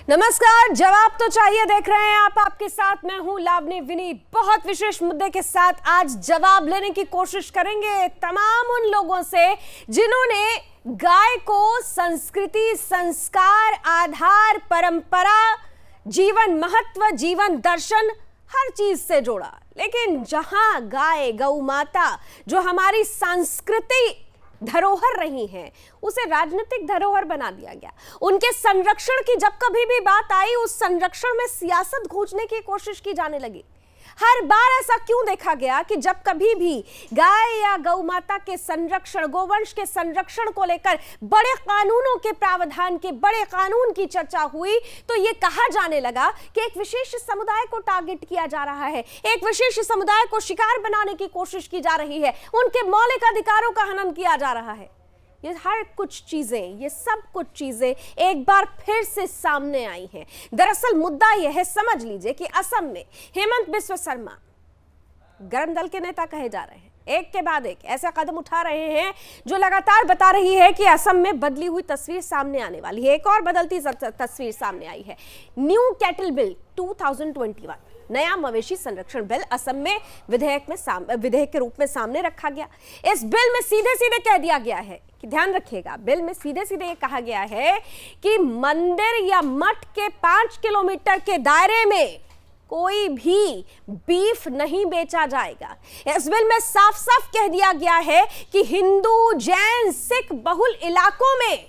नमस्कार, जवाब तो चाहिए देख रहे हैं आप। आपके साथ मैं हूं लावनी विनीत। बहुत विशेष मुद्दे के साथ आज जवाब लेने की कोशिश करेंगे तमाम उन लोगों से जिन्होंने गाय को संस्कृति, संस्कार, आधार, परंपरा, जीवन महत्व, जीवन दर्शन हर चीज से जोड़ा। लेकिन जहां गाय, गौ माता जो हमारी सांस्कृतिक धरोहर रही हैं, उसे राजनीतिक धरोहर बना दिया गया। उनके संरक्षण की जब कभी भी बात आई, उस संरक्षण में सियासत घोंचने की कोशिश की जाने लगी। हर बार ऐसा क्यों देखा गया कि जब कभी भी गाय या गौ माता के संरक्षण, गोवंश के संरक्षण को लेकर बड़े कानूनों के प्रावधान के, बड़े कानून की चर्चा हुई, तो ये कहा जाने लगा कि एक विशेष समुदाय को टारगेट किया जा रहा है, एक विशेष समुदाय को शिकार बनाने की कोशिश की जा रही है, उनके मौलिक अधिकारों का हनन किया जा रहा है। ये हर कुछ चीजें, ये सब कुछ चीजें एक बार फिर से सामने आई हैं। दरअसल मुद्दा यह है, समझ लीजिए कि असम में हेमंत बिस्वा शर्मा गर्म दल के नेता कहे जा रहे हैं, एक के बाद एक ऐसा कदम उठा रहे हैं जो लगातार बता रही है कि असम में बदली हुई तस्वीर सामने आने वाली है। एक और बदलती तस्वीर सामने आई है। न्यू कैटल बिल 2021, नया मवेशी संरक्षण बिल असम में विधेयक के रूप में सामने रखा गया। इस बिल में सीधे सीधे कह दिया गया है कि ध्यान रखिएगा, बिल में सीधे सीधे ये कहा गया है कि मंदिर या मठ के 5 किलोमीटर के दायरे में कोई भी बीफ नहीं बेचा जाएगा। इस बिल में साफ साफ कह दिया गया है कि हिंदू, जैन, सिख बहुल इलाकों में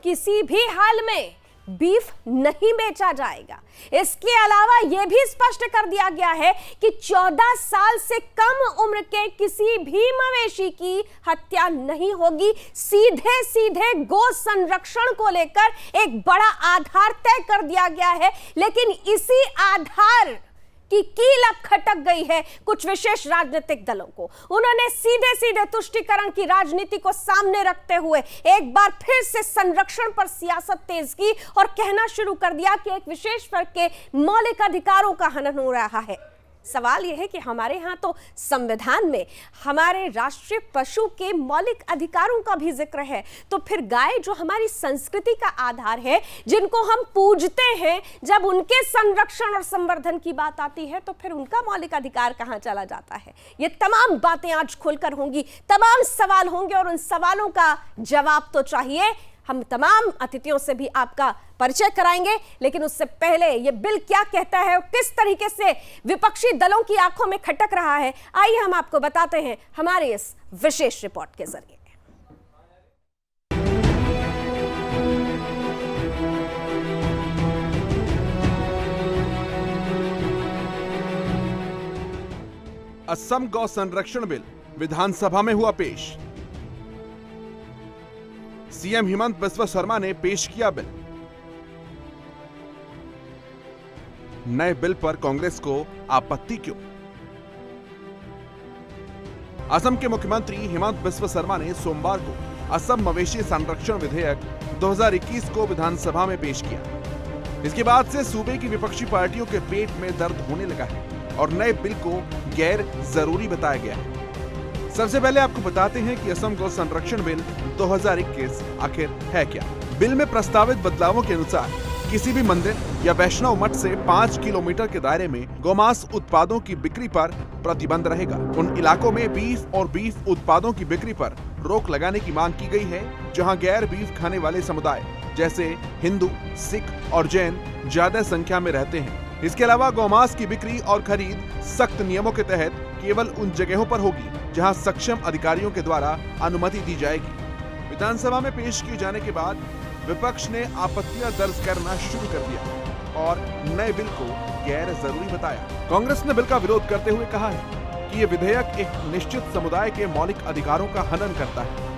किसी भी हाल में बीफ नहीं बेचा जाएगा। इसके अलावा यह भी स्पष्ट कर दिया गया है कि 14 साल से कम उम्र के किसी भी मवेशी की हत्या नहीं होगी। सीधे सीधे गो संरक्षण को लेकर एक बड़ा आधार तय कर दिया गया है। लेकिन इसी आधार की कील अब खटक गई है कुछ विशेष राजनीतिक दलों को। उन्होंने सीधे सीधे तुष्टीकरण की राजनीति को सामने रखते हुए एक बार फिर से संरक्षण पर सियासत तेज की और कहना शुरू कर दिया कि एक विशेष वर्ग के मौलिक अधिकारों का हनन हो रहा है। सवाल यह है कि हमारे यहाँ तो संविधान में हमारे राष्ट्रीय पशु के मौलिक अधिकारों का भी जिक्र है, तो फिर गाय जो हमारी संस्कृति का आधार है, जिनको हम पूजते हैं, जब उनके संरक्षण और संवर्धन की बात आती है तो फिर उनका मौलिक अधिकार कहाँ चला जाता है? ये तमाम बातें आज खुलकर होंगी, तमाम सवाल होंगे और उन सवालों का जवाब तो चाहिए। हम तमाम अतिथियों से भी आपका परिचय कराएंगे, लेकिन उससे पहले ये बिल क्या कहता है और किस तरीके से विपक्षी दलों की आंखों में खटक रहा है, आइए हम आपको बताते हैं हमारे इस विशेष रिपोर्ट के जरिए। असम गौ संरक्षण बिल विधानसभा में हुआ पेश। सीएम हेमंत बिस्वा शर्मा ने पेश किया बिल। नए बिल पर कांग्रेस को आपत्ति क्यों? असम के मुख्यमंत्री हेमंत बिस्वा शर्मा ने सोमवार को असम मवेशी संरक्षण विधेयक 2021 को विधानसभा में पेश किया। इसके बाद से सूबे की विपक्षी पार्टियों के पेट में दर्द होने लगा है और नए बिल को गैर जरूरी बताया गया है। सबसे पहले आपको बताते हैं कि असम गौ संरक्षण बिल 2021 आखिर है क्या। बिल में प्रस्तावित बदलावों के अनुसार किसी भी मंदिर या वैष्णव मठ से 5 किलोमीटर के दायरे में गौमांस उत्पादों की बिक्री पर प्रतिबंध रहेगा। उन इलाकों में बीफ और बीफ उत्पादों की बिक्री पर रोक लगाने की मांग की गई है जहां गैर बीफ खाने वाले समुदाय जैसे हिंदू, सिख और जैन ज्यादा संख्या में रहते हैं। इसके अलावा गौमांस की बिक्री और खरीद सख्त नियमों के तहत केवल उन जगहों पर होगी जहां सक्षम अधिकारियों के द्वारा अनुमति दी जाएगी। विधानसभा में पेश किए जाने के बाद विपक्ष ने आपत्तियां दर्ज करना शुरू कर दिया और नए बिल को गैर जरूरी बताया। कांग्रेस ने बिल का विरोध करते हुए कहा है कि ये विधेयक एक निश्चित समुदाय के मौलिक अधिकारों का हनन करता है।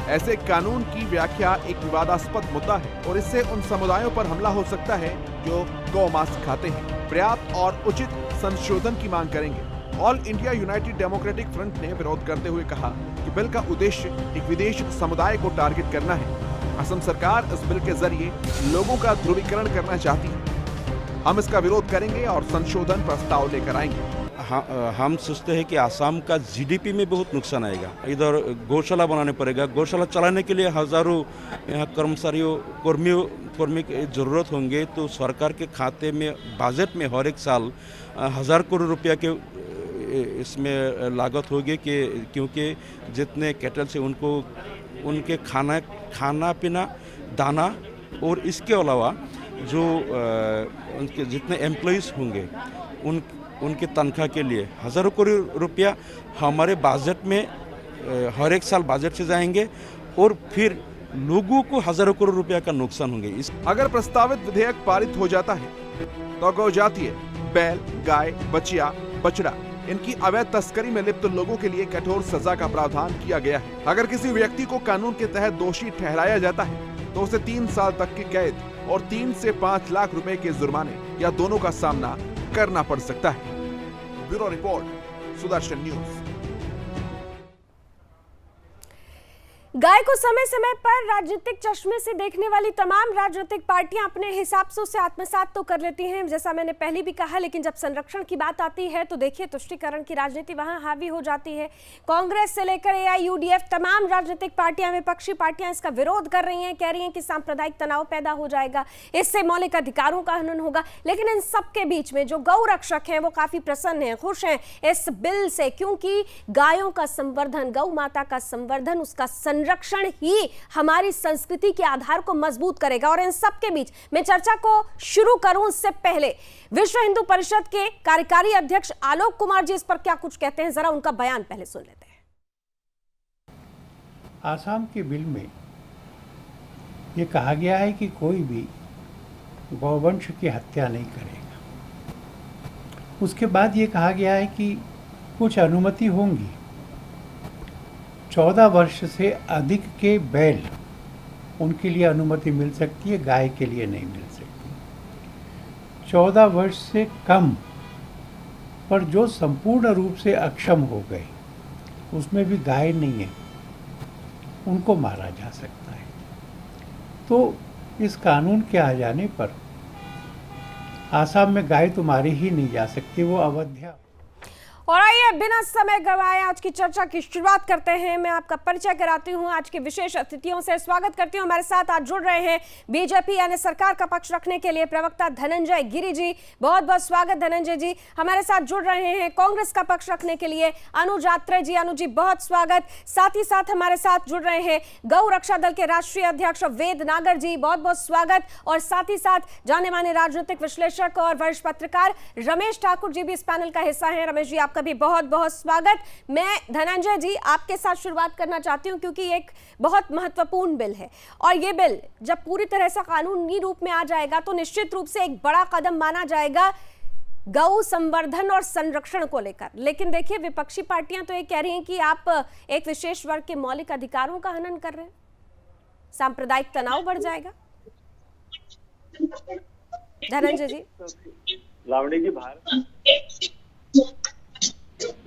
ऐसे कानून की व्याख्या एक विवादास्पद मुद्दा है और इससे उन समुदायों पर हमला हो सकता है जो गौमांस खाते हैं। पर्याप्त और उचित संशोधन की मांग करेंगे। All India United democratic front ने विरोध करते हुए कहा कि बिल का उद्देश्य एक विदेशी समुदाय को टारगेट करना है। असम सरकार इस बिल के जरिए लोगों का ध्रुवीकरण करना चाहती है। हम इसका विरोध करेंगे और संशोधन प्रस्ताव लेकर आएंगे। हम सोचते हैं कि आसाम का जीडीपी में बहुत नुकसान आएगा। इधर गौशाला बनाने पड़ेगा, गौशाला चलाने के लिए हज़ारों यहाँ कर्मी की ज़रूरत होंगे, तो सरकार के खाते में बजट में हर एक साल 1000 करोड़ रुपया के इसमें लागत होगी कि क्योंकि जितने कैटल से उनको उनके खाना पीना दाना और इसके अलावा जो उनके जितने एम्प्लॉइज़ होंगे उनके तनख्वाह के लिए हज़ारों करोड़ रुपया हमारे बजट में हर एक साल बजट से जाएंगे और फिर लोगों को हज़ारों करोड़ रुपया का नुकसान होंगे। अगर प्रस्तावित विधेयक पारित हो जाता है तो गौ जातीय बैल, गाय, बछिया, बछड़ा इनकी अवैध तस्करी में लिप्त लोगों के लिए कठोर सजा का प्रावधान किया गया है। अगर किसी व्यक्ति को कानून के तहत दोषी ठहराया जाता है तो उसे 3 साल तक की कैद और 3 से 5 लाख रुपए के जुर्माने या दोनों का सामना करना पड़ सकता है। Bureau report, Sudarshan news. गाय को समय समय पर राजनीतिक चश्मे से देखने वाली तमाम राजनीतिक पार्टियां अपने हिसाब से उसे आत्मसात तो कर लेती हैं, जैसा मैंने पहले भी कहा, लेकिन जब संरक्षण की बात आती है तो देखिए तुष्टीकरण की राजनीति वहां हावी हो जाती है। कांग्रेस से लेकर एआईयूडीएफ तमाम राजनीतिक पार्टियां, विपक्षी पार्टियां इसका विरोध कर रही हैं, कह रही हैं कि सांप्रदायिक तनाव पैदा हो जाएगा, इससे मौलिक अधिकारों का हनन होगा। लेकिन इन सबके बीच में जो गौ रक्षक हैं वो काफी प्रसन्न हैं, खुश हैं इस बिल से, क्योंकि गायों का संवर्धन, गौ माता का संवर्धन, उसका संरक्षण ही हमारी संस्कृति के आधार को मजबूत करेगा। और इन सब के बीच मैं चर्चा को शुरू करूं उससे पहले विश्व हिंदू परिषद के कार्यकारी अध्यक्ष आलोक कुमार जी इस पर क्या कुछ कहते हैं, जरा उनका बयान पहले सुन लेते हैं। आसाम के बिल में ये कहा गया है कि कोई भी गौवंश की हत्या नहीं करेगा। उसके बाद ये कहा गया है कि कुछ अनुमति होंगी। 14 वर्ष से अधिक के बैल, उनके लिए अनुमति मिल सकती है, गाय के लिए नहीं मिल सकती। 14 वर्ष से कम पर जो संपूर्ण रूप से अक्षम हो गए, उसमें भी गाय नहीं है, उनको मारा जा सकता है। तो इस कानून के आ जाने पर आसाम में गाय तो मारी ही नहीं जा सकती, वो अवध्या। और आइए बिना समय गवाए आज की चर्चा की शुरुआत करते हैं। मैं आपका परिचय कराती हूं आज के विशेष अतिथियों से। स्वागत करती हूं, हमारे साथ आज जुड़ रहे हैं बीजेपी यानी सरकार का पक्ष रखने के लिए प्रवक्ता धनंजय गिरी जी, बहुत बहुत स्वागत धनंजय जी। हमारे साथ जुड़ रहे हैं कांग्रेस का पक्ष रखने के लिए अनुज आत्रे जी, अनुज जी बहुत स्वागत। साथ ही साथ हमारे साथ जुड़ रहे हैं गौ रक्षा दल के राष्ट्रीय अध्यक्ष वेद नागर जी, बहुत बहुत स्वागत। और साथ ही साथ जाने माने राजनीतिक विश्लेषक और वरिष्ठ पत्रकार रमेश ठाकुर जी भी इस पैनल का हिस्सा है। रमेश जी आपका भी बहुत बहुत स्वागत। मैं धनंजय जी आपके साथ शुरुआत करना चाहती हूं क्योंकि एक बहुत महत्वपूर्ण बिल है और ये बिल जब पूरी तरह से कानूनी रूप में आ जाएगा तो निश्चित रूप से एक बड़ा कदम माना जाएगा गौ संवर्धन और संरक्षण को लेकर। लेकिन देखिए विपक्षी पार्टियां तो ये कह रही हैं कि आप एक विशेष वर्ग के मौलिक अधिकारों का हनन कर रहे हैं, सांप्रदायिक तनाव बढ़ जाएगा। धनंजय जी। लावणी जी, भारत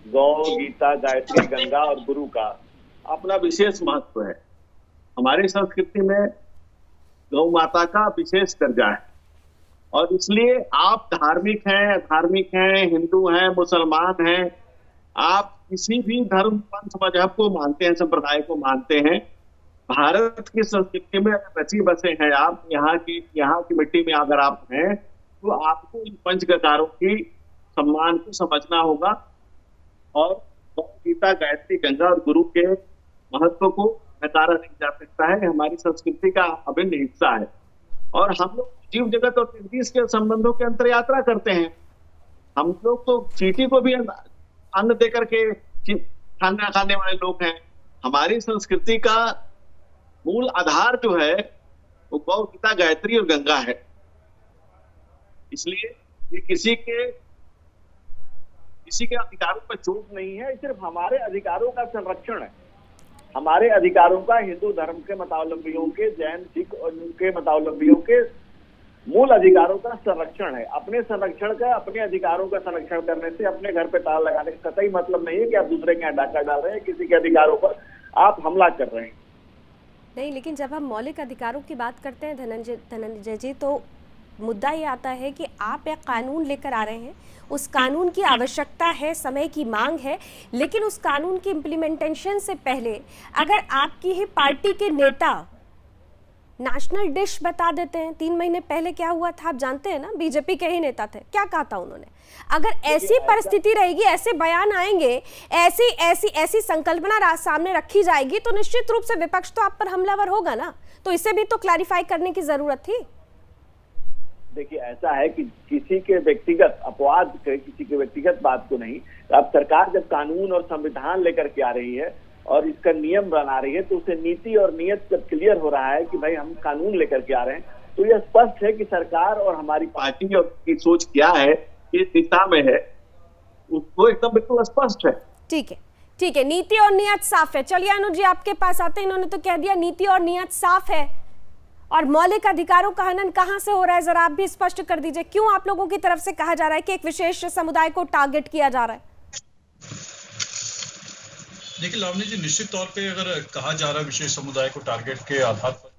गौ, गीता, गायत्री, गंगा और गुरु का अपना विशेष महत्व है। हमारी संस्कृति में गौ माता का विशेष दर्जा है और इसलिए आप धार्मिक हैं, अधार्मिक हैं, हिंदू हैं, मुसलमान हैं, आप किसी भी धर्म, पंथ, मजहब को मानते हैं, संप्रदाय को मानते हैं, भारत की संस्कृति में बसी बसे हैं आप, यहाँ की मिट्टी में अगर आप हैं तो आपको इन पंचगकारों की सम्मान को समझना होगा और गीता, गायत्री, गंगा और गुरु के महत्व को नकारा नहीं जा सकता है। हमारी संस्कृति का अभिन्न हिस्सा है और हम लोग जीव जगत और प्रकृति के संबंधों के अंतर यात्रा करते हैं। हम लोग तो चींटी को भी अन्न देकर के खाना खाने वाले लोग हैं। हमारी संस्कृति का मूल आधार जो है वो गौ, गीता, गायत्री और गंगा है। इसलिए ये किसी के अधिकारों पर चोट नहीं है, सिर्फ हमारे अधिकारों का संरक्षण है। हमारे अधिकारों का हिंदू धर्म के मतावलंबियों के, जैन, सिख और उनके मतावलंबियों के मूल अधिकारों का संरक्षण है। अपने संरक्षण का, अपने अधिकारों का संरक्षण करने से अपने घर पे ताला लगाने का कतई मतलब नहीं है कि आप दूसरे के यहाँ डाका डाल रहे हैं, किसी के अधिकारों पर आप हमला कर रहे हैं। नहीं, लेकिन जब हम मौलिक अधिकारों की बात करते हैं धनंजय जी, तो मुद्दा ये आता है कि आप एक कानून लेकर आ रहे हैं, उस कानून की आवश्यकता है, समय की मांग है, लेकिन उस कानून की इम्प्लीमेंटेशन से पहले अगर आपकी ही पार्टी के नेता नेशनल डिश बता देते हैं, 3 महीने पहले क्या हुआ था आप जानते हैं ना, बीजेपी के ही नेता थे, क्या कहा था उन्होंने? अगर ऐसी परिस्थिति रहेगी, ऐसे बयान आएंगे, ऐसी संकल्पना सामने रखी जाएगी, तो निश्चित रूप से विपक्ष तो आप पर हमलावर होगा ना। तो इसे भी तो क्लैरिफाई करने की जरूरत थी। देखिए, ऐसा है कि किसी के व्यक्तिगत अपवाद, किसी के व्यक्तिगत बात को नहीं, अब सरकार जब कानून और संविधान लेकर के आ रही है और इसका नियम बना रही है, तो उसे नीति और नियत जब क्लियर हो रहा है कि भाई हम कानून लेकर के आ रहे हैं, तो यह स्पष्ट है कि सरकार और हमारी पार्टी की सोच क्या है, किस दिशा में है, उसको एकदम बिल्कुल स्पष्ट है। ठीक है, नीति और नियत साफ है। चलिए अनुज जी आपके पास आते हैं, इन्होंने तो कह दिया नीति और नियत साफ है, और मौलिक अधिकारों का हनन कहां से हो रहा है, जरा आप भी स्पष्ट कर दीजिए। क्यों आप लोगों की तरफ से कहा जा रहा है कि एक विशेष समुदाय को टारगेट किया जा रहा है? देखिए लावनी जी, निश्चित तौर पे अगर कहा जा रहा है विशेष समुदाय को टारगेट के आधार पर,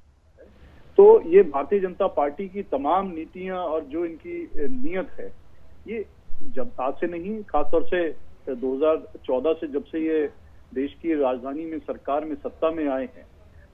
तो ये भारतीय जनता पार्टी की तमाम नीतियां और जो इनकी नीयत है, ये जब आज से नहीं, खासतौर से 2014 से जब से ये देश की राजधानी में सरकार में सत्ता में आए हैं,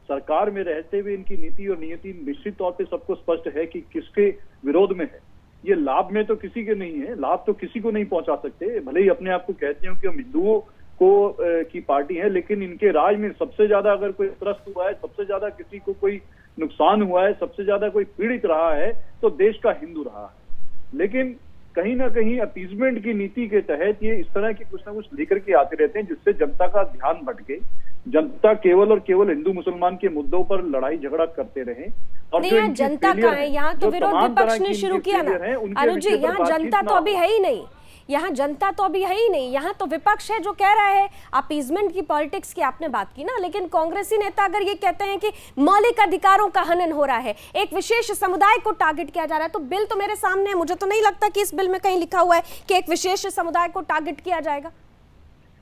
सरकार में रहते हुए इनकी नीति और नियति निश्चित तौर पे सबको स्पष्ट है कि किसके विरोध में है। ये लाभ में तो किसी के नहीं है, लाभ तो किसी को नहीं पहुंचा सकते, भले ही अपने आप को कहते हो कि हम हिंदुओं को की पार्टी है, लेकिन इनके राज में सबसे ज्यादा अगर कोई त्रस्त हुआ है, सबसे ज्यादा किसी को कोई नुकसान हुआ है, सबसे ज्यादा कोई पीड़ित रहा है, तो देश का हिंदू रहा है। लेकिन कहीं ना कहीं अपीजमेंट की नीति के तहत ये इस तरह की कुछ ना कुछ लेकर के आते रहते हैं, जिससे जनता का ध्यान भटके, जनता केवल और केवल हिंदू मुसलमान के मुद्दों पर लड़ाई झगड़ा करते रहे। और नहीं, यहाँ जनता कहाँ है? यहाँ तो विरोध विपक्ष ने शुरू किया ना अनुज जी, यहाँ जनता तो अभी है ही नहीं, यहाँ जनता तो अभी है ही नहीं, यहाँ तो विपक्ष है जो कह रहा है। अपीजमेंट की पॉलिटिक्स की आपने बात की ना, लेकिन कांग्रेसी नेता अगर ये कहते हैं कि मौलिक अधिकारों का हनन हो रहा है, एक विशेष समुदाय को टारगेट किया जा रहा है, तो बिल तो मेरे सामने है, मुझे तो नहीं लगता कि इस बिल में कहीं लिखा हुआ है कि एक विशेष समुदाय को टारगेट किया जाएगा।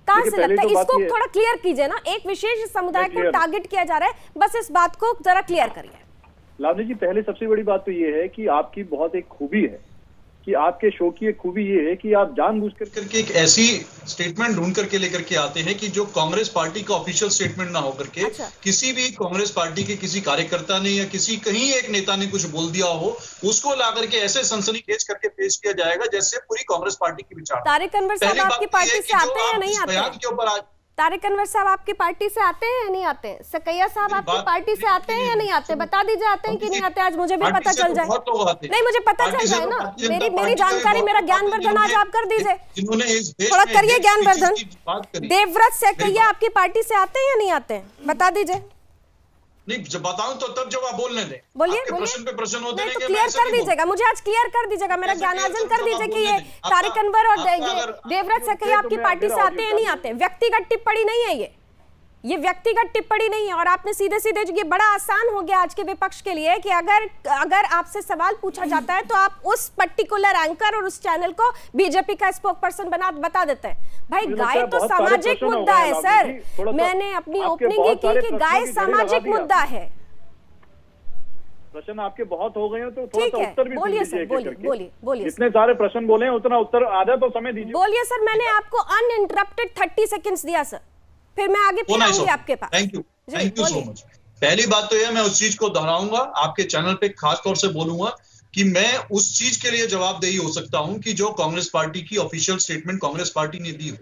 कहां से लगता है? इसको थोड़ा क्लियर कीजिए ना, एक विशेष समुदाय को टारगेट किया जा रहा है, बस इस बात को जरा क्लियर करिए। लावनी जी, पहले सबसे बड़ी बात तो ये है कि आपकी बहुत एक खूबी है कि आपके शो की एक खूबी ये है कि आप जानबूझ करके एक ऐसी स्टेटमेंट ढूंढ करके लेकर के आते हैं कि जो कांग्रेस पार्टी का ऑफिशियल स्टेटमेंट ना होकर के किसी भी कांग्रेस पार्टी के किसी कार्यकर्ता ने या किसी कहीं एक नेता ने कुछ बोल दिया हो, उसको ला करके ऐसे सनसनीखेज करके पेश किया जाएगा जैसे पूरी कांग्रेस पार्टी की विचार। तारिक अनवर साहब आपकी पार्टी से आते हैं या नहीं आते हैं? के ऊपर तारिक अनवर साहब आपकी पार्टी से आते हैं या नहीं आते हैं? सकैया साहब आपकी पार्टी से आते हैं या नहीं आते? बता दीजिए आते हैं कि नहीं आते, आज मुझे भी पता चल जाए। नहीं, मुझे पता चल जाए ना, मेरी जानकारी, मेरा ज्ञानवर्धन आज आप कर दीजिए, थोड़ा करिए ज्ञानवर्धन। देवव्रत सकैया आपकी पार्टी से आते हैं या नहीं आते हैं, बता दीजिए। नहीं, जब बताऊं तो तब जब आप बोलने दें, बोलिए प्रश्न पे प्रश्न होते हैं, तो क्लियर कर दीजिएगा, मुझे आज क्लियर कर दीजिएगा, मेरा ज्ञानार्जन कर दीजिए कि ये तारिक अनवर और देवव्रत सकैया आपकी पार्टी से आते हैं या नहीं आते। व्यक्तिगत टिप्पणी नहीं है ये व्यक्तिगत टिप्पणी नहीं है। और आपने सीधे सीधे, ये बड़ा आसान हो गया आज के विपक्ष के लिए कि अगर आपसे सवाल पूछा जाता है तो आप उस पर्टिकुलर एंकर और उस चैनल को बीजेपी का स्पोक्सपर्सन बता देते हैं। भाई, गाय तो सामाजिक मुद्दा है सर, मैंने अपनी ओपनिंग ही की कि गाय सामाजिक मुद्दा है। प्रश्न आपके बहुत हो गए हैं तो थोड़ा सा उत्तर भी बोलिए सर, बोलिए। जितने सारे प्रश्न बोले हैं उतना उत्तर आधा तो समय दीजिए। बोलिए सर, मैंने आपको अनइंटरप्टेड 30 सेकंड्स दिया सर, फिर मैं आगे आऊंगी आपके पास। Thank you so much. पहली बात तो यह, मैं उस चीज को दोहराऊंगा, आपके चैनल पे खास तौर से बोलूंगा कि मैं उस चीज के लिए जवाबदेही हो सकता हूं कि जो कांग्रेस पार्टी की ऑफिशियल स्टेटमेंट कांग्रेस पार्टी ने दी,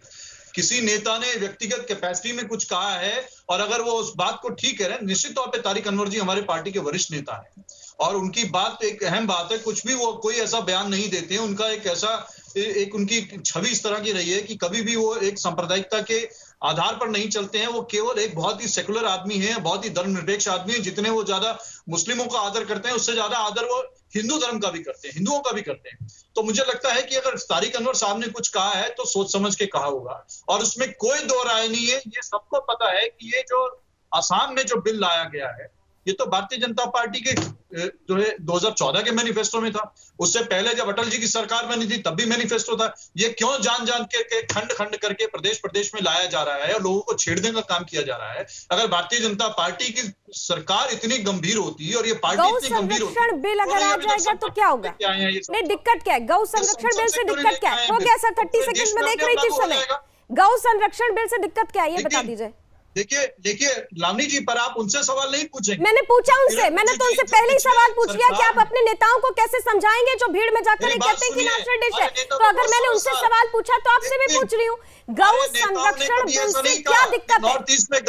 किसी नेता ने व्यक्तिगत कैपेसिटी में कुछ कहा है और अगर वो उस बात को ठीक कह रहे हैं, निश्चित तौर पे तारिक अनवर जी हमारे पार्टी के वरिष्ठ नेता हैं और उनकी बात एक अहम बात है, कुछ भी वो कोई ऐसा बयान नहीं देते हैं, उनका एक उनकी छवि इस तरह की रही है कि कभी भी वो एक सांप्रदायिकता के आधार पर नहीं चलते हैं, वो केवल एक बहुत ही सेकुलर आदमी है, बहुत ही धर्मनिरपेक्ष आदमी है। जितने वो ज्यादा मुस्लिमों का आदर करते हैं उससे ज्यादा आदर वो हिंदू धर्म का भी करते हैं, हिंदुओं का भी करते हैं। तो मुझे लगता है कि अगर तारिक अनवर साहब ने कुछ कहा है तो सोच समझ के कहा होगा और उसमें कोई दो राय नहीं है। ये सबको पता है कि ये जो आसाम में जो बिल लाया गया है, ये तो भारतीय जनता पार्टी के जो है 2014 के मैनिफेस्टो में था। उससे पहले जब अटल जी की सरकार बनी थी तब भी मैनिफेस्टो था। ये क्यों जान जान के खंड खंड करके प्रदेश प्रदेश में लाया जा रहा है और लोगों को छेड़ने का काम किया जा रहा है? अगर भारतीय जनता पार्टी की सरकार इतनी गंभीर होती और ये पार्टी इतनी गंभीर होती, संरक्षण बिल अगर आ जाएगा तो क्या होगा? नहीं, दिक्कत क्या है? गौ संरक्षण बिल से दिक्कत क्या है? हो गया सर, 30 सेकंड में देख रही थी समय। गौ संरक्षण बिल से दिक्कत क्या है ये बता दीजिए। देखिए लावनी जी, पर आप उनसे सवाल नहीं पूछेंगे। मैंने पूछा उनसे, मैंने तो उनसे पहले ही सवाल पूछ लिया कि आप अपने नेताओं को कैसे समझाएंगे जो भीड़ में जाकर कहते हैं कि नेशनल डिश है। तो अगर मैंने उनसे सवाल पूछा तो आपसे भी पूछ रही हूँ, गौ संरक्षण बिल से क्या दिक्कत है? नॉर्थ ईस्ट में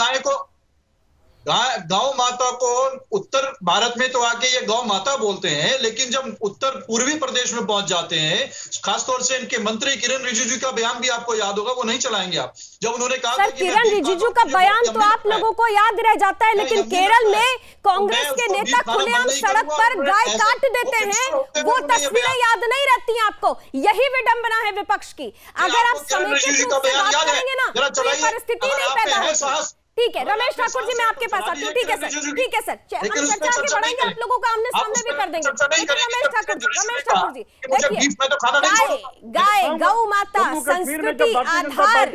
गौ माता को उत्तर भारत में तो आके ये गौ माता बोलते हैं, लेकिन जब उत्तर पूर्वी प्रदेश में पहुंच जाते हैं, खासतौर से इनके मंत्री किरण रिजिजू का बयान भी आपको याद होगा, वो नहीं चलाएंगे आप, जब उन्होंने कहा सर किरण रिजिजू का बयान तो आप लोगों को याद रह जाता है, लेकिन केरल में कांग्रेस के नेता खुलेआम सड़क पर गाय काट देते हैं, वो तस्वीरें याद नहीं रहती हैं आपको। यही विडंबना है विपक्ष की। अगर आप समेकित रूप से बात करेंगे ना तो ये परिस्थिति नहीं पैदा होती। ठीक है रमेश ठाकुर जी, मैं आपके पास आती हूँ। ठीक है सर, ठीक है सर, हम चर्चा आगे बढ़ाएंगे, आप लोगों का आमने सामने भी कर देंगे। रमेश ठाकुर जी देखिए, गाय गौ माता संस्कृति आधार,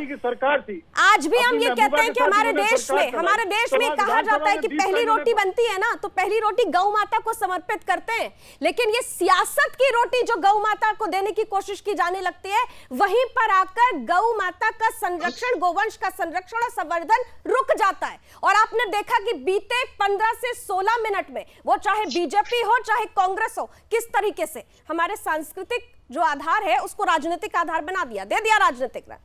आज भी हम ये कहते हैं कि हमारे देश में कहा जाता है कि पहली रोटी बनती है ना तो पहली रोटी गौ माता को समर्पित करते हैं, लेकिन ये सियासत की रोटी जो गौ माता को देने की कोशिश की जाने लगती है, वहीं पर आकर गौ माता का संरक्षण, गोवंश का संरक्षण और संवर्धन रुक जाता है। और आपने देखा कि बीते 15 से 16 मिनट में वो चाहे बीजेपी हो चाहे कांग्रेस हो, किस तरीके से हमारे सांस्कृतिक जो आधार है उसको राजनीतिक आधार बना दिया, दे दिया राजनीतिक रंग।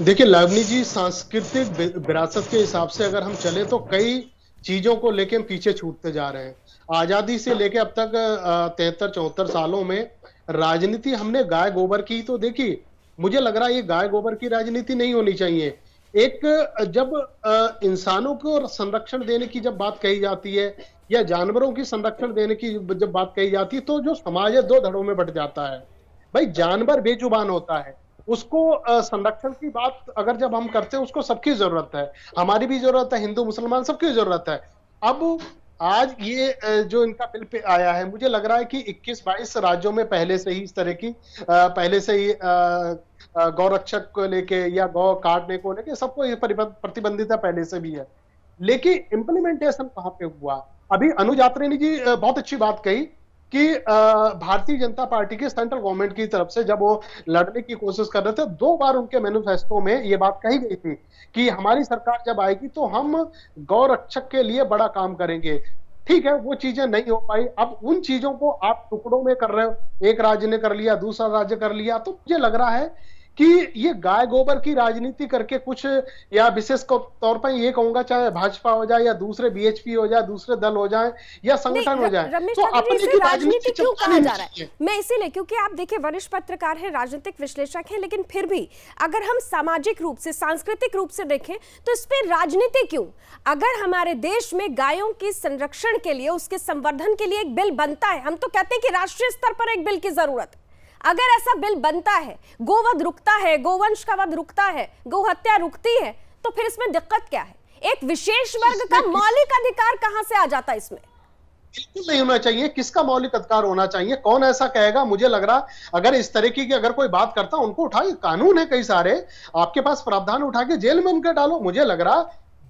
देखिए लावनी जी, सांस्कृतिक विरासत के हिसाब से अगर हम चले तो कई चीजों को लेके हम पीछे छूटते जा रहे हैं। आजादी से लेके अब तक 73-74 सालों में राजनीति हमने गाय गोबर की तो देखी। मुझे लग रहा है ये गाय गोबर की राजनीति नहीं होनी चाहिए। एक जब इंसानों को संरक्षण देने की जब बात कही जाती है या जानवरों की संरक्षण देने की जब बात कही जाती है तो जो समाज है दो धड़ों में बट जाता है। भाई जानवर बेजुबान होता है, उसको संरक्षण की बात अगर जब हम करते हैं उसको सबकी जरूरत है, हमारी भी जरूरत है, हिंदू मुसलमान सबकी जरूरत है। अब आज ये जो इनका बिल पे आया है, मुझे लग रहा है कि 21-22 राज्यों में पहले से ही इस तरह की पहले से ही गौरक्षक को लेके या गौ काटने को लेके सबको ये प्रतिबंधित है, पहले से भी है, लेकिन इम्प्लीमेंटेशन कहां पे हुआ? अभी अनुज यात्री ने जी बहुत अच्छी बात कही कि भारतीय जनता पार्टी के सेंट्रल गवर्नमेंट की तरफ से जब वो लड़ने की कोशिश कर रहे थे, 2 बार उनके मैनिफेस्टो में ये बात कही गई थी कि हमारी सरकार जब आएगी तो हम गौरक्षक के लिए बड़ा काम करेंगे। ठीक है, वो चीजें नहीं हो पाई। अब उन चीजों को आप टुकड़ों में कर रहे हो, एक राज्य ने कर लिया, दूसरा राज्य कर लिया, तो मुझे लग रहा है कि ये गाय गोबर की राजनीति करके कुछ, या विशेष तौर पर ये कहूंगा चाहे भाजपा हो जाए या दूसरे बीएचपी हो जाए, दूसरे दल हो जाए या संगठन हो जाए, तो अपने की राजनीति क्यों कहा जा रहा है? मैं इसीलिए, क्योंकि आप देखिए वरिष्ठ पत्रकार हैं, राजनीतिक विश्लेषक हैं, लेकिन फिर भी अगर हम सामाजिक रूप से, सांस्कृतिक रूप से देखें तो इस पे राजनीति क्यों? अगर हमारे देश में गायों के संरक्षण के लिए, उसके संवर्धन के लिए एक बिल बनता है, हम तो कहते हैं कि राष्ट्रीय स्तर पर एक बिल की जरूरत है। अगर ऐसा बिल बनता है, गोवध रुकता है, गोवंश का वध रुकता है, गौ हत्या रुकती है, तो फिर इसमें दिक्कत क्या है? एक विशेष वर्ग का मौलिक अधिकार कहां से आ जाता है इसमें? बिल्कुल नहीं होना चाहिए। किसका मौलिक अधिकार होना चाहिए? कौन ऐसा कहेगा? मुझे लग रहा अगर इस तरीके की अगर कोई बात करता, उनको उठाइए, कानून है कई सारे आपके पास, प्रावधान उठा के जेल में उनके डालो। मुझे लग रहा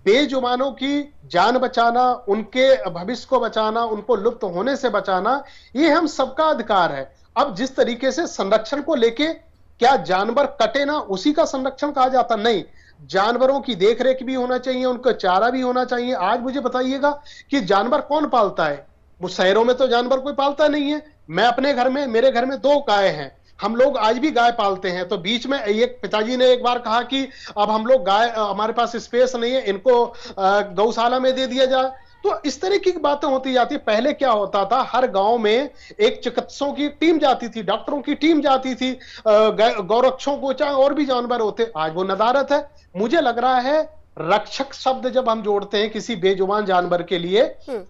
बेजुबानों की जान बचाना, उनके भविष्य को बचाना, उनको लुप्त होने से बचाना, ये हम सबका अधिकार है। अब जिस तरीके से संरक्षण को लेके, क्या जानवर कटे ना उसी का संरक्षण कहा जाता? नहीं, जानवरों की देखरेख भी होना चाहिए, उनको चारा भी होना चाहिए। आज मुझे बताइएगा कि जानवर कौन पालता है? वो शहरों में तो जानवर कोई पालता नहीं है। मैं अपने घर में, मेरे घर में 2 गाय हैं, हम लोग आज भी गाय पालते हैं। तो बीच में एक पिताजी ने एक बार कहा कि अब हम लोग गाय, हमारे पास स्पेस नहीं है, इनको गौशाला में दे दिया जाए। तो इस तरह की बातें होती जाती। पहले क्या होता था, हर गांव में एक चिकित्सकों की टीम जाती थी, डॉक्टरों की टीम जाती थी, गौरक्षकों को, चाहे और भी जानवर होते। आज वो नदारत है। मुझे लग रहा है रक्षक शब्द जब हम जोड़ते हैं किसी बेजुबान जानवर के लिए,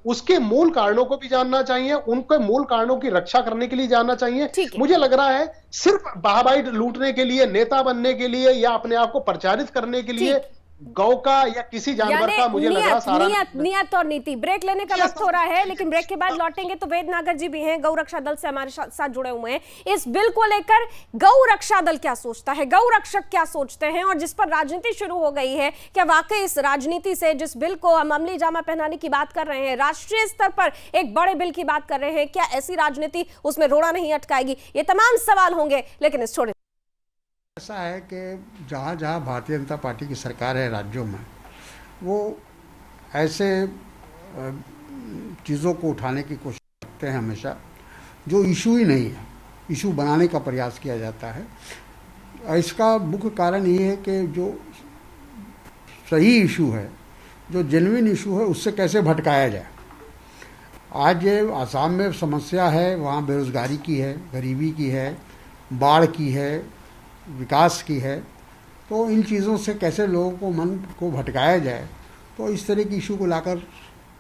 उसके मूल कारणों को भी जानना चाहिए, उनके मूल कारणों की रक्षा करने के लिए जानना चाहिए। मुझे लग रहा है सिर्फ बाहबाई लूटने के लिए, नेता बनने के लिए या अपने आप को प्रचारित करने के लिए गौ का या किसी जानवर का मुझे लग रहा सारा नियत और नीति। ब्रेक लेने का वक्त हो रहा है, लेकिन ब्रेक के बाद लौटेंगे तो वेद नागर जी भी हैं, गौ रक्षा दल से हमारे साथ जुड़े हुए हैं। इस बिल को लेकर गौ रक्षा दल क्या सोचता है, गौ रक्षक क्या सोचते हैं, और जिस पर राजनीति शुरू हो गई है, क्या वाकई इस राजनीति से, जिस बिल को हम अमली जामा पहनाने की बात कर रहे हैं, राष्ट्रीय स्तर पर एक बड़े बिल की बात कर रहे हैं, क्या ऐसी राजनीति उसमें रोड़ा नहीं अटकाएगी? ये तमाम सवाल होंगे, लेकिन इस छोटे ऐसा है कि जहाँ जहाँ भारतीय जनता पार्टी की सरकार है राज्यों में, वो ऐसे चीज़ों को उठाने की कोशिश करते हैं हमेशा जो इशू ही नहीं है, इशू बनाने का प्रयास किया जाता है। इसका मुख्य कारण ये है कि जो सही इशू है, जो जेन्युइन इशू है, उससे कैसे भटकाया जाए। आज ये आसाम में समस्या है, वहाँ बेरोज़गारी की है, गरीबी की है, बाढ़ की है, विकास की है, तो इन चीज़ों से कैसे लोगों को मन को भटकाया जाए, तो इस तरह की इशू को लाकर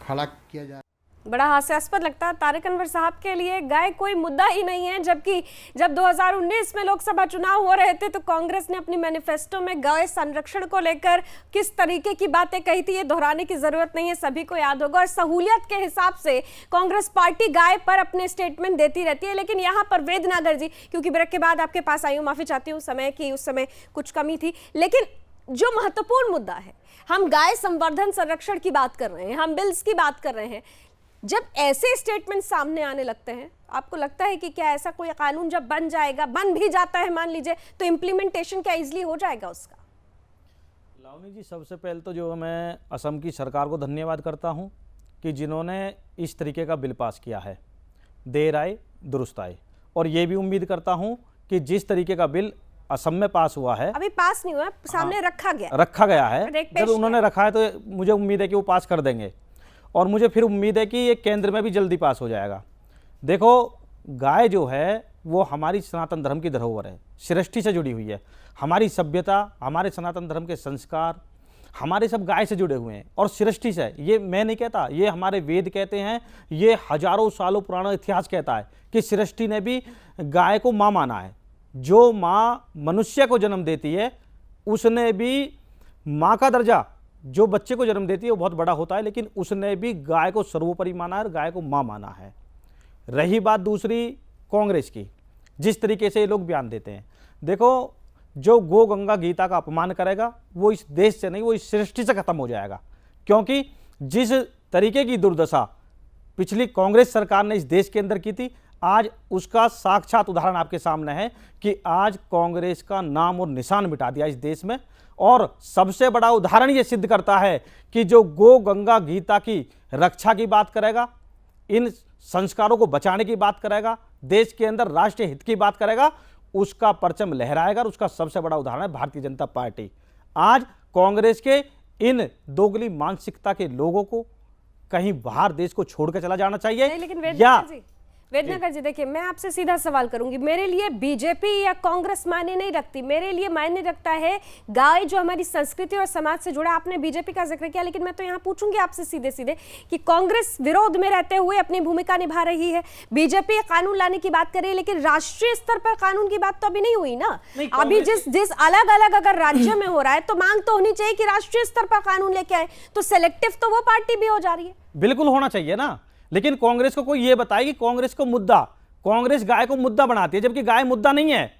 खड़ा किया जाए। बड़ा हास्यास्पद लगता है तारिक अनवर साहब के लिए गाय कोई मुद्दा ही नहीं है, जबकि जब 2019 में लोकसभा चुनाव हो रहे थे तो कांग्रेस ने अपनी मैनिफेस्टो में गाय संरक्षण को लेकर किस तरीके की बातें कही थी, ये दोहराने की जरूरत नहीं है, सभी को याद होगा। और सहूलियत के हिसाब से कांग्रेस पार्टी गाय पर अपने स्टेटमेंट देती रहती है, लेकिन यहाँ पर वेद नागर जी, क्योंकि ब्रेक के बाद आपके पास आई हूँ, माफी चाहती हूँ समय की, उस समय कुछ कमी थी, लेकिन जो महत्वपूर्ण मुद्दा है, हम गाय संवर्धन संरक्षण की बात कर रहे हैं, हम बिल्स की बात कर रहे हैं, जब ऐसे स्टेटमेंट सामने आने लगते हैं, आपको लगता है कि क्या ऐसा कोई कानून जब बन जाएगा, बन भी जाता है मान लीजिए, तो इम्प्लीमेंटेशन क्या इजीली हो जाएगा उसका? लावनी जी, सबसे पहले तो जो मैं असम की सरकार को धन्यवाद करता हूं कि जिन्होंने इस तरीके का बिल पास किया है। देर आए दुरुस्त आए, और ये भी उम्मीद करता हूं कि जिस तरीके का बिल असम में पास हुआ है, अभी पास नहीं हुआ, सामने रखा गया है, जब उन्होंने रखा है तो मुझे उम्मीद है कि वो पास कर देंगे, और मुझे फिर उम्मीद है कि ये केंद्र में भी जल्दी पास हो जाएगा। देखो, गाय जो है वो हमारी सनातन धर्म की धरोहर है, सृष्टि से जुड़ी हुई है। हमारी सभ्यता, हमारे सनातन धर्म के संस्कार, हमारे सब गाय से जुड़े हुए हैं और सृष्टि से। ये मैं नहीं कहता, ये हमारे वेद कहते हैं, ये हजारों सालों पुराना इतिहास कहता है कि सृष्टि ने भी गाय को माँ माना है। जो माँ मनुष्य को जन्म देती है, उसने भी माँ का दर्जा, जो बच्चे को जन्म देती है वो बहुत बड़ा होता है, लेकिन उसने भी गाय को सर्वोपरि माना है और गाय को माँ माना है। रही बात दूसरी कांग्रेस की, जिस तरीके से ये लोग बयान देते हैं, देखो, जो गो गंगा गीता का अपमान करेगा वो इस देश से नहीं, वो इस सृष्टि से खत्म हो जाएगा। क्योंकि जिस तरीके की दुर्दशा पिछली कांग्रेस सरकार ने इस देश के अंदर की थी, आज उसका साक्षात उदाहरण आपके सामने है कि आज कांग्रेस का नाम और निशान मिटा दिया इस देश में। और सबसे बड़ा उदाहरण ये सिद्ध करता है कि जो गो गंगा गीता की रक्षा की बात करेगा, इन संस्कारों को बचाने की बात करेगा, देश के अंदर राष्ट्रीय हित की बात करेगा, उसका परचम लहराएगा। और उसका सबसे बड़ा उदाहरण है भारतीय जनता पार्टी। आज कांग्रेस के इन दोगली मानसिकता के लोगों को कहीं बाहर देश को छोड़कर चला जाना चाहिए। लेकिन वेदनागर जी, देखिए, मैं आपसे सीधा सवाल करूंगी। मेरे लिए बीजेपी या कांग्रेस मायने नहीं रखती, मेरे लिए मायने रखता है गाय, जो हमारी संस्कृति और समाज से जुड़ा। आपने बीजेपी का जिक्र किया, लेकिन मैं तो यहाँ पूछूंगी आपसे सीधे सीधे कि कांग्रेस विरोध में रहते हुए अपनी भूमिका निभा रही है, बीजेपी कानून लाने की बात कर रही है, लेकिन राष्ट्रीय स्तर पर कानून की बात तो अभी नहीं हुई ना। अभी जिस अलग अलग अगर राज्य में हो रहा है, तो मांग तो होनी चाहिए कि राष्ट्रीय स्तर पर कानून लेके आए। तो सेलेक्टिव तो वो पार्टी भी हो जा रही है। बिल्कुल होना चाहिए ना, लेकिन कांग्रेस को कोई ये बताए कि कांग्रेस को मुद्दा, कांग्रेस गाय को मुद्दा बनाती है, जबकि गाय मुद्दा नहीं है।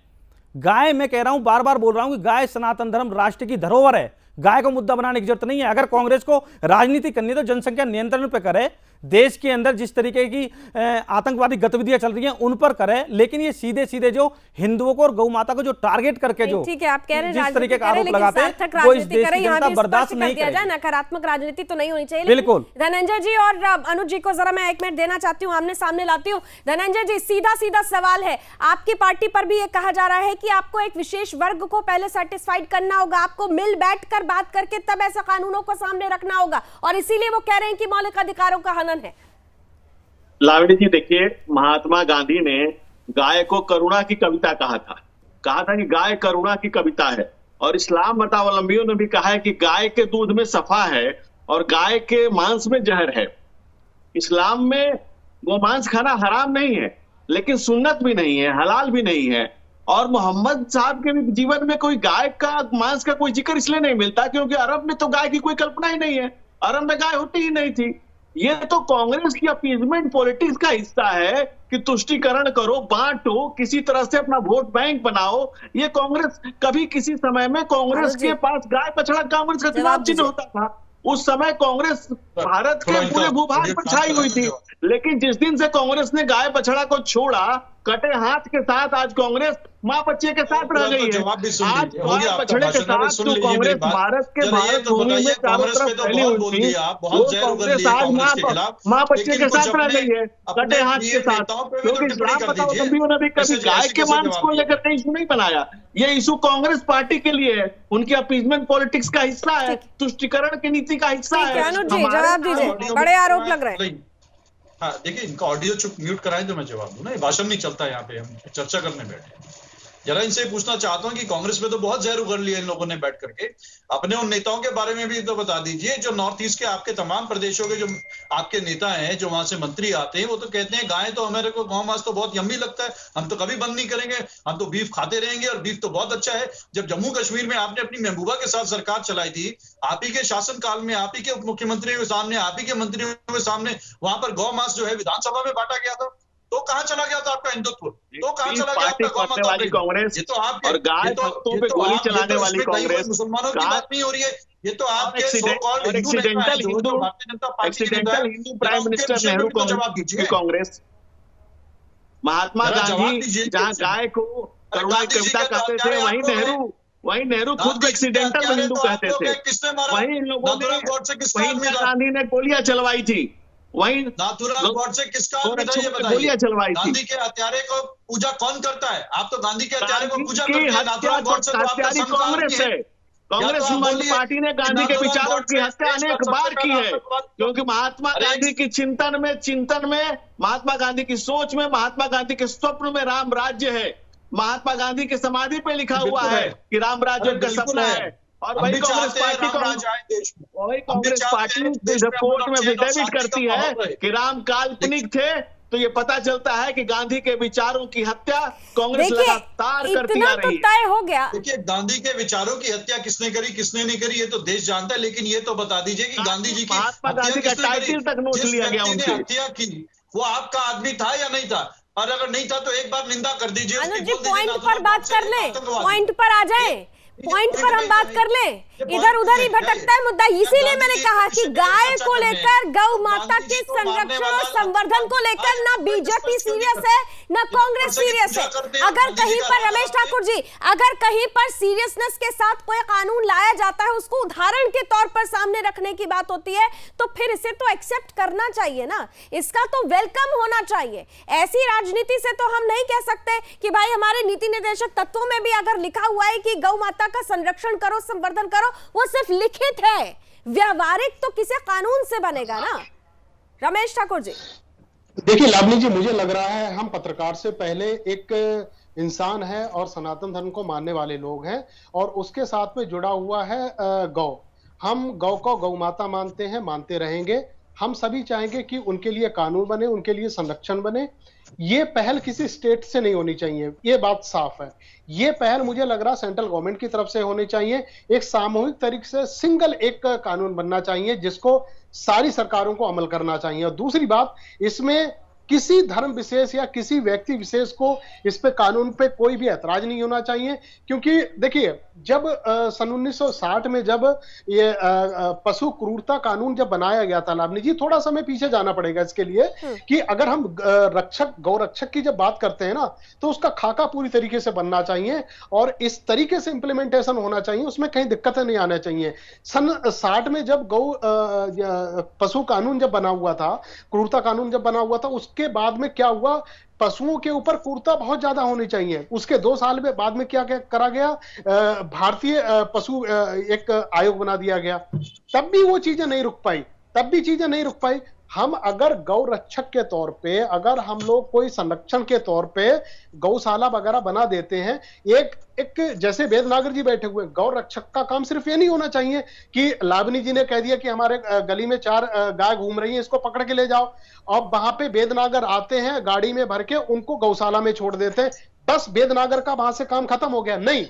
गाय, मैं कह रहा हूं, बार बार बोल रहा हूं कि गाय सनातन धर्म राष्ट्र की धरोहर है। गाय को मुद्दा बनाने की जरूरत नहीं है। अगर कांग्रेस को राजनीति करनी है तो जनसंख्या नियंत्रण पे करे, देश के अंदर जिस तरीके की आतंकवादी गतिविधियां चल रही हैं उन पर करे, लेकिन ये सीधे सीधे जो हिंदुओं को और गौ माता को जो टारगेट करके जो ठीक है, आप कह रहे हैं जिस तरीके का आरोप लगाते हैं वो इस देश की जनता बर्दाश्त नहीं करेगी। नकारात्मक राजनीति तो नहीं होनी चाहिए। बिल्कुल। धनंजय जी और अनुज जी को जरा मैं 1 मिनट देना चाहती हूँ, आमने सामने लाती हूँ। धनंजय जी, सीधा सीधा सवाल है, आपकी पार्टी पर भी ये कहा जा रहा है कि आपको एक विशेष वर्ग को पहले सेटिस्फाइड करना होगा, आपको मिल बैठ कर बात करके तब ऐसा कानूनों को सामने रखना होगा, और इसीलिए वो कह रहे हैं कि मौलिक अधिकारों का हनन है। लावणी जी, देखिए, महात्मा गांधी ने गाय को करुणा की कविता कहा था कि गाय करुणा की कविता है। और इस्लाम मतावलंबियों ने भी कहा है कि गाय के दूध में सफा है और गाय के मांस में जहर है। इस्लाम में गोमांस खाना हराम नहीं है, लेकिन सुन्नत भी नहीं है, हलाल भी नहीं है। और मोहम्मद साहब के भी जीवन में कोई गाय का मांस का कोई जिक्र इसलिए नहीं मिलता क्योंकि अरब में तो गाय की कोई कल्पना ही नहीं है, अरब में गाय होती ही नहीं थी। ये तो कांग्रेस की अपीजमेंट पॉलिटिक्स का हिस्सा है कि तुष्टीकरण करो, बांटो, किसी तरह से अपना वोट बैंक बनाओ। ये कांग्रेस कभी किसी समय में कांग्रेस के पास गाय बछड़ा कांग्रेस का चुनाव चिन्ह होता था। उस समय कांग्रेस भारत के पूरे भूभाग पर छाई हुई थी, लेकिन जिस दिन से कांग्रेस ने गाय बछड़ा को छोड़ा, कटे हाथ के साथ आज कांग्रेस माँ बच्चे के साथ रह गई है। आज गाय बछड़े के साथ तो कांग्रेस भारत के भारत भूमि में चारों तरफ फैली हुई थी, वो कांग्रेस आज माँ बच्चे के साथ रह गई है, कटे हाथ के साथ। क्योंकि इस्लाम बताओ सभ्यों ने भी कभी गाय के मांस को लेकर कहीं इशू नहीं बनाया। ये इशू कांग्रेस पार्टी के लिए है, उनकी अपीजमेंट पॉलिटिक्स का हिस्सा है, तुष्टीकरण की नीति का हिस्सा है। जवाब दीजिए, बड़े आरोप लग रहे हैं। हाँ देखिए, इनका ऑडियो चुप म्यूट कराएं तो मैं जवाब दूं ना। ये भाषण नहीं चलता यहाँ पे, हम चर्चा करने बैठे। जरा इनसे पूछना चाहता हूँ कि कांग्रेस में तो बहुत जहर उगल लिया इन लोगों ने बैठ करके, अपने उन नेताओं के बारे में भी तो बता दीजिए जो नॉर्थ ईस्ट के आपके तमाम प्रदेशों के जो आपके नेता हैं, जो वहां से मंत्री आते हैं, वो तो कहते हैं गाय तो हमारे को गौ मांस तो बहुत यम्मी लगता है, हम तो कभी बंद नहीं करेंगे, हम तो बीफ खाते रहेंगे और बीफ तो बहुत अच्छा है। जब जम्मू कश्मीर में आपने अपनी महबूबा के साथ सरकार चलाई थी, आप ही के शासन काल में, आप ही के उप मुख्यमंत्रियों के सामने, आप ही के मंत्रियों के सामने वहां पर गौ मांस जो है विधानसभा में बांटा गया था, तो कहां चला गया था आपका हिंदुत्व? तो कहां चला गया आपका करने वाली कांग्रेस? ये तो आप और गाय भक्तों पे गोली चलाने वाली कांग्रेस, मुसलमानों की बात नहीं हो रही है। ये तो आपके accidental Hindu prime minister Nehru की कांग्रेस, महात्मा गांधी जहां गाय को करुणा की कविता कहते थे, वहीं नेहरू खुद एक्सीडेंटल हिंदू कहते थे। वहीं इन लोगों ने, वहीं गांधी ने गोलियां चलवाई थी, वहीं नाथूराम गॉडसे किसका आदमी था ये बताइए। गोलियां चलवाई थी। गांधी के हत्यारे को पूजा कौन करता है? आप तो गांधी के हत्यारे को पूजा करते हैं। नाथूराम गॉडसे तो आपका कांग्रेस है। कांग्रेस पार्टी ने गांधी के विचारों की हत्या अनेक बार की है, क्योंकि महात्मा गांधी की चिंतन में महात्मा गांधी की सोच में, महात्मा गांधी के स्वप्न में राम राज्य है। महात्मा गांधी की समाधि पे लिखा हुआ है कि राम राज्य उनका सपना है। और वही कांग्रेस पार्टी रिपोर्ट में एफिडेविट करती है कि राम काल्पनिक थे, तो ये पता चलता है कि गांधी के विचारों की हत्या कांग्रेस लगातार करती आ रही है। तय हो गया। देखिए, गांधी के विचारों की हत्या किसने करी, किसने नहीं करी, ये तो देश जानता है, लेकिन ये तो बता दीजिए कि गांधी जी की महात्मा गांधी का टाइटल तक नोट लिया गया उनसे। हत्या की वो आपका आदमी था या नहीं था? और अगर नहीं था तो एक बार निंदा कर दीजिए। पॉइंट पर बात कर ले, पॉइंट पर आ जाए, पॉइंट पर हम बात कर ले, इधर उधर ही भटकता है मुद्दा। इसीलिए मैंने कहा कि गाय को लेकर, गौ माता के संरक्षण और संवर्धन को लेकर ना बीजेपी सीरियस है, ना कांग्रेस सीरियस है। अगर कहीं पर, रमेश ठाकुर जी, अगर कहीं पर सीरियसनेस के साथ कोई कानून लाया जाता है, उसको उदाहरण के तौर पर सामने रखने की बात होती है, तो फिर इसे तो एक्सेप्ट करना चाहिए ना, इसका तो वेलकम होना चाहिए। ऐसी राजनीति से तो हम नहीं कह सकते कि भाई हमारे नीति निर्देशक तत्वों में भी अगर लिखा हुआ है कि गौ माता का संरक्षण करो, संवर्धन करो, वो सिर्फ लिखित है, व्यावहारिक तो किसी कानून से बनेगा ना। रमेश ठाकुर जी, देखिए लावनी जी, मुझे लग रहा है हम पत्रकार से पहले एक इंसान है और सनातन धर्म को मानने वाले लोग हैं, और उसके साथ में जुड़ा हुआ है गौ। हम गौ को गौ माता मानते हैं, मानते रहेंगे। हम सभी चाहेंगे कि उनके लिए कानून बने, उनके लिए संरक्षण बने। ये पहल किसी स्टेट से नहीं होनी चाहिए, ये बात साफ है। ये पहल मुझे लग रहा सेंट्रल गवर्नमेंट की तरफ से होनी चाहिए। एक सामूहिक तरीके से सिंगल एक कानून बनना चाहिए जिसको सारी सरकारों को अमल करना चाहिए। और दूसरी बात, इसमें किसी धर्म विशेष या किसी व्यक्ति विशेष को इस पे कानून पे कोई भी ऐतराज नहीं होना चाहिए, क्योंकि देखिए जब सन 1960 में जब ये पशु क्रूरता कानून जब बनाया गया था, लावनी जी थोड़ा समय पीछे जाना पड़ेगा इसके लिए, कि अगर हम गौ रक्षक की जब बात करते हैं ना, तो उसका खाका पूरी तरीके से बनना चाहिए और इस तरीके से इंप्लीमेंटेशन होना चाहिए, उसमें कहीं दिक्कतें नहीं आना चाहिए। सन 60 में जब पशु कानून जब बना हुआ था, क्रूरता कानून जब बना हुआ था, उसके बाद में क्या हुआ, पशुओं के ऊपर क्रूरता बहुत ज्यादा होनी चाहिए। उसके 2 साल में बाद में क्या करा गया, भारतीय पशु एक आयोग बना दिया गया। तब भी वो चीजें नहीं रुक पाई। हम अगर गौ रक्षक के तौर पे, अगर हम लोग कोई संरक्षण के तौर पे गौशाला वगैरह बना देते हैं, एक जैसे वेदनागर जी बैठे हुए, गौ रक्षक का काम सिर्फ ये नहीं होना चाहिए कि लावनी जी ने कह दिया कि हमारे गली में 4 गाय घूम रही हैं, इसको पकड़ के ले जाओ। अब वहां पे वेदनागर आते हैं, गाड़ी में भर के उनको गौशाला में छोड़ देते हैं। बस वेदनागर का वहां से काम खत्म हो गया। नहीं,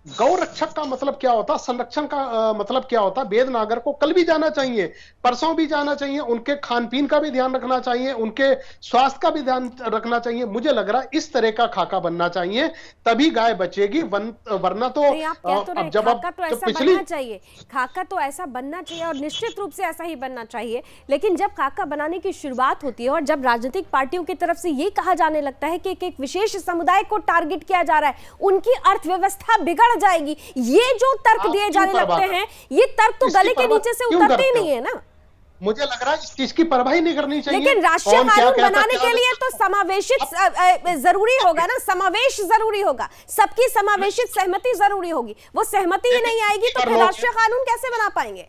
गौ रक्षक का मतलब क्या होता, संरक्षण का मतलब क्या होता। वेदनागर को कल भी जाना चाहिए, परसों भी जाना चाहिए, उनके खान पीन का भी ध्यान रखना चाहिए, उनके स्वास्थ्य का भी ध्यान रखना चाहिए। मुझे लग रहा है इस तरह का खाका बनना चाहिए, तभी गाय बचेगी, वरना तो अब जब खाका तो ऐसा बनना चाहिए, खाका तो ऐसा बनना चाहिए और निश्चित रूप से ऐसा ही बनना चाहिए। लेकिन जब खाका बनाने की शुरुआत होती है और जब राजनीतिक पार्टियों की तरफ से ये कहा जाने लगता है कि एक विशेष समुदाय को टारगेट किया जा रहा है, उनकी अर्थव्यवस्था बिगड़ जाएगी, ये जो तर्क दिए जाने लगते हैं, ये तर्क तो गले के नीचे से उतरते ही नहीं है ना। मुझे लग रहा है इस चीज की परवाह ही नहीं करनी चाहिए। लेकिन राष्ट्रीय कानून बनाने के लिए तो समावेशित जरूरी होगा ना, समावेश जरूरी होगा, सबकी समावेशित सहमति जरूरी होगी। वो सहमति ही नहीं आएगी तो फिर राष्ट्रीय कानून कैसे बना पाएंगे?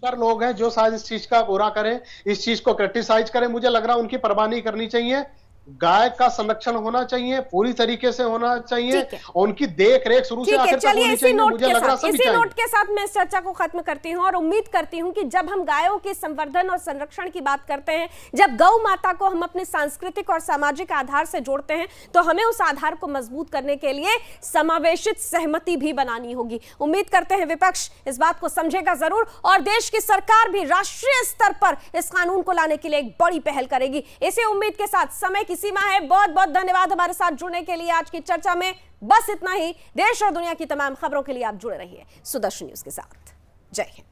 पर लोग हैं जो शायद इस चीज का बुरा करें, इस चीज को क्रिटिसाइज करें। मुझे लग रहा है उनकी परवाह नहीं करनी चाहिए। गाय का संरक्षण होना चाहिए, पूरी तरीके से होना चाहिए, उनकी देख रेख शुरू से आखिर तक होनी चाहिए। मुझे लग रहा है इसी नोट के साथ मैं इस चर्चा को खत्म करती हूं और उम्मीद करती हूं कि जब हम गायों के संवर्धन और संरक्षण की बात करते हैं, जब गौ माता को हम अपने सांस्कृतिक और सामाजिक आधार से जोड़ते हैं, तो हमें उस आधार को मजबूत करने के लिए समावेशित सहमति भी बनानी होगी। उम्मीद करते हैं विपक्ष इस बात को समझेगा जरूर और देश की सरकार भी राष्ट्रीय स्तर पर इस कानून को लाने के लिए एक बड़ी पहल करेगी। इसी उम्मीद के साथ समय की सीमा है। बहुत बहुत धन्यवाद हमारे साथ जुड़ने के लिए। आज की चर्चा में बस इतना ही। देश और दुनिया की तमाम खबरों के लिए आप जुड़े रहिए सुदर्शन न्यूज के साथ। जय हिंद।